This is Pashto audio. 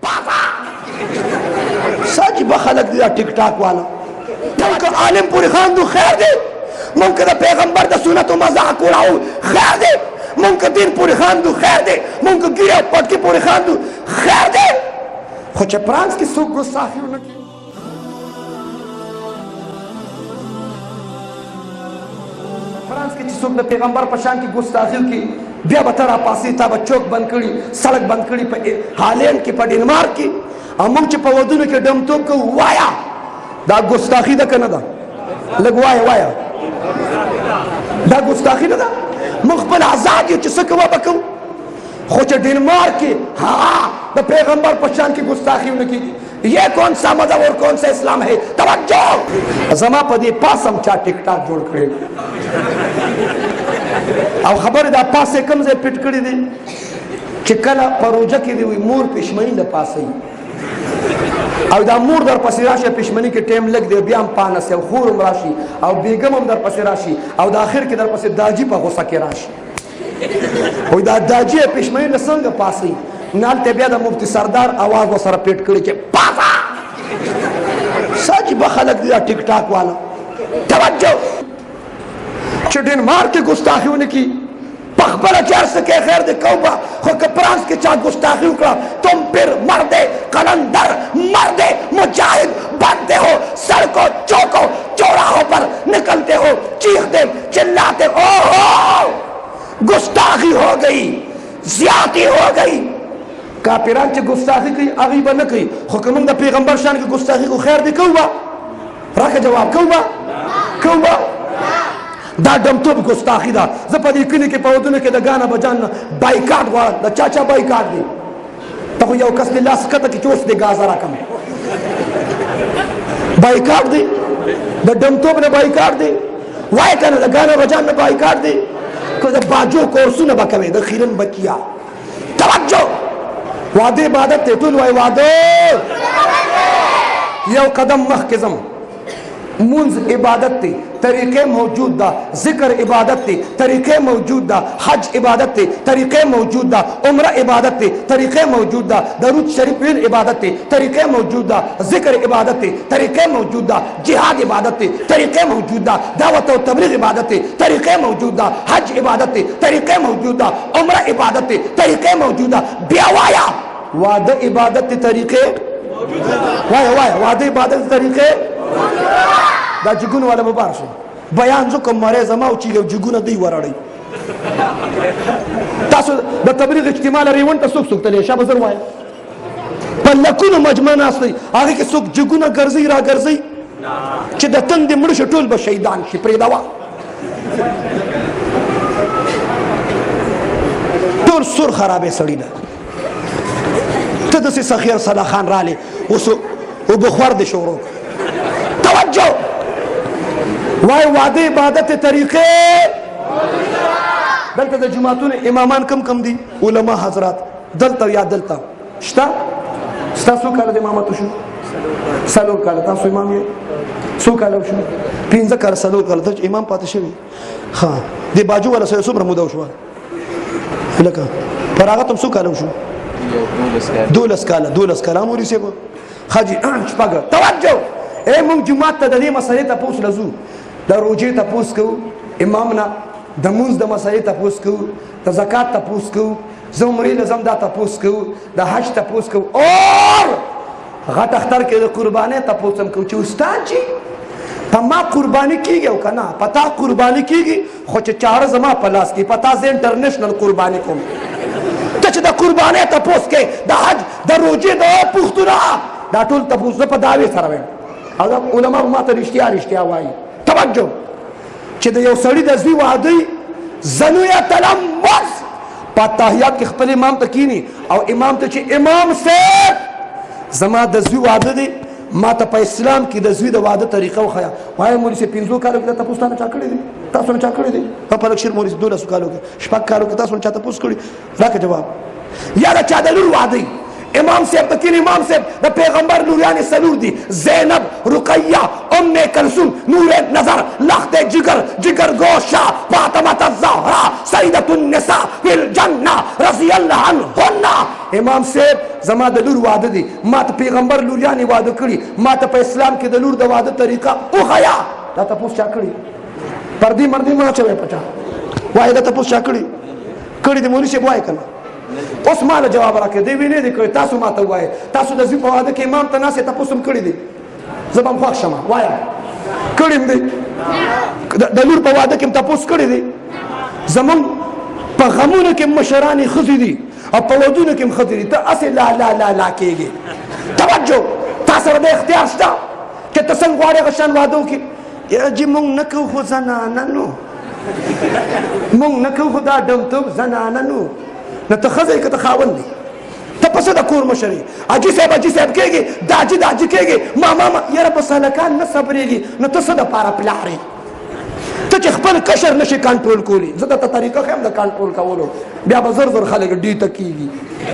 پاسا سچ بخلق دیا ٹک ٹاک والا ممکن عالم پوری خاندو خیر دے ممکن پیغمبر دا سنت و مذاق اڑاؤ خیر دے ممکن دین پوری خاندو خیر دے ممکن گیرے پٹکی پوری خاندو خیر دے خوچ پرانس کی سوک گستاخی ہونا کی فرانس کی چیزوں دا پیغمبر پشان کی گستاخیوں کی بیا بطرہ پاسی تا بچوک بند کری سڑک بند کری پا ہالینڈ کی پا ڈنمارک کی امم چی پا ودونو کی ڈمتوب کو وایا دا گستاخی دا کنا دا لگ وایا دا گستاخی دا مخبل آزادی چی سکوا بکو خوچ ڈنمارک کی ہاں دا پیغمبر پشان کی گستاخیوں نے کی یہ کون سا مذہب اور کون سا اسلام ہے توجہ زما پا دی پاسم چا ٹک ٹاک جوڑ کرے او خبر دا پاسے کم سے پٹ کری دی چکلا پروجہ کی دی ہوئی مور پشمنی دا پاسی او دا مور در پسی راشی پشمنی کے ٹیم لگ دی بیام پانس او خورم راشی او بیگم در پسی راشی او دا آخر کی در پسی داجی پا غصہ کی راشی او دا داجی پشمنی نسنگ پاسی نالتے بیا دا مفتی سردار آواز و سر پیٹ کری چے پاسا سچ بخلق دیا ٹک ٹاک والا توجہ چھ ڈنمارک کی گستاخیوں نے کی پخبر چار سکے خیر دے کوبا خود پرانس کے چاہ گستاخیوں کرا تم پھر مردے قلندر مردے مجاہد بنتے ہو سڑکوں چوکوں چوراہوں پر نکلتے ہو چیختے چلاتے ہو گستاخی ہو گئی زیادتی ہو گئی کافران چه گستاخی کی اغیبا نکی حکمون دا پیغمبر شان کی گستاخی کو خیر دی کوبا راکا جواب کوبا دا دمتوب گستاخی دا زپا دی کنی کے پودنے کے دا گانا بجانا بائیکاٹ گوارا دا چاچا بائیکاٹ دی تا خو یو کس دی لاسکتا کی چوس دی گازا راکم بائیکاٹ دی دا دمتوب نے بائیکاٹ دی وائی کنا دا گانا بجانا بائیکاٹ دی کہ دا باجو کورسو نبا کمیں دا خیرن بکیا توجہ وعدے عبادت تے تول وائی وعدو یو قدم محکزم منز عبادت تے طریقے موجود دا ذکر عبادت تے طریقے موجود دا حج عبادت تے طریقے موجود دا عمرہ عبادت تے طریقے موجود دا درود شریفین عبادت تے طریقے موجود دا ذکر عبادت تے طریقے موجود دا جہاد عبادت تے طریقے موجود دا دعوت و تبلیغ عبادت تے طریقے موجود دا حج عبادت تے طریقے موجود دا عمرہ عبادت تے طریقے موجود دا بیاوایا وعدہ عبادت تے طریقے وایا وعدہ عبادت تے طریقے دا جگون والا مبار شو بیان زو کم مارے زماو چیگو جگون دی وراڑی تاسو دا تبلیغ اجتماع ریون تا سوک تلی شا بزر وائی پر لکون مجمع ناسلی آگے کہ سوک جگون گرزی را گرزی چی دا تند مرش طول با شیدان شی پریدوا طور سر خرابے سڑی دا تدسی سخیر صلاح خان را لے وہ بخور دے شورو توجہ وائی وعدے عبادت طریقے دلتا دا جماعتون امامان کم دی علماء حضرات دلتا یا دلتا شتا سو کالا دا امامتو شو سلور کالا تا سو امام یہ سو کالا شو پینزا کالا سلور کالا تا امام پاتا شوی خواہ دی باجو والا سو سمرا مدو شو لکا پر آغا تم سو کالا شو دولس کالا موری سے با خاجی شپاگا توجہ اے مونگ جماعت تا دا دی مسئلے تا پوس لزو دا روجے تا پوس کو امامنا دا منز دا مسئلے تا پوس کو دا زکاة تا پوس کو زمری لزم دا تا پوس کو دا حج تا پوس کو اور غٹ اختر کے دا قربانے تا پوسم کو چو استان چی پا ما قربانی کی گئے کنا پتا قربانی کی گئی خوچ چار زما پلاس کی پتا زی انٹرنیشنل قربانی کو تچ دا قربانے تا پوس کے دا حج دا روجے دا پختنا دا ٹول تا پوس دا پا داوی سروین علماء ما تا رشتیا وائی توجہ چی دا یو سڑی دا زوی وعدی زنوی تلموز پا تاہیات کی خپل امام تا کینی او امام تا چی امام سے زما دا زوی وعدی دی ما تا پا اسلام کی دا زوی دا وعدی طریقہ و خیا وائی مولی سے پینزو کالو کی تا پوستانا چاکڑی دی تاسونا چاکڑی دی پا لکشیر مولی سے دولا سو کالو کی شپاک کالو کی تاسونا چاہتا پوست کری راک جواب یا دا چاہ دا لور وعدی امام صاحب تکین امام صاحب دا پیغمبر نوریان سلور دی زینب رقیہ ام کلثوم نور نظر لخت جگر جگر گوشا فاطمہ الزہرا سیدۃ النساء فی الجنہ رضی اللہ عنہن. امام صاحب زما د لور واده دي، ما ته پیغمبر لوریانې واده کړي، ما ته په اسلام کې د لور د واده طریقه وښیه. دا تپوس چا کړي؟ پردي مردي مه اچوئ پچا وایي دا تپوس چا کړي؟ کړي د مولوي صاحب وایي که نه؟ اوس ما له جواب راکړئ، دی وی نه دی کړی، تاسو ما ته ووایئ. تاسو د زوی په واده کې امام ته ناست یې، تپوس هم کړي دي؟ زه به هم خوښ شم، وایم کړي هم دی. د لور په واده کې هم تپوس کړي دي. زمونږ په غمونو کې مشرانې ښځې دي او په ودونو کې هم ښځې دي. ته هسې لا لا لا لا کېږي. توجه، تا سره د اختیار شته که ته څنګه غواړې هغه شان واده وکړي. یا جي مونږ نه کوو خو زنانه نو، مونږ نه کوو خو دا ډوتوب زنانه نو. نه ته ښځه یې که ته خاوند دی، ته په څه د کور مشر یې؟ حاجي صاحب حاجي صاحب کېږي، داجي داجي کېږي، ماما یاره په سلکان نه صبرېږي، نو ته څه دپاره پلار یې؟ ته چې خپل کشر نشي کنټرول کولی، زه درته طریقه ښیم د کنټرول کولو، بیا به زر زر خلک ډي ته کېږي.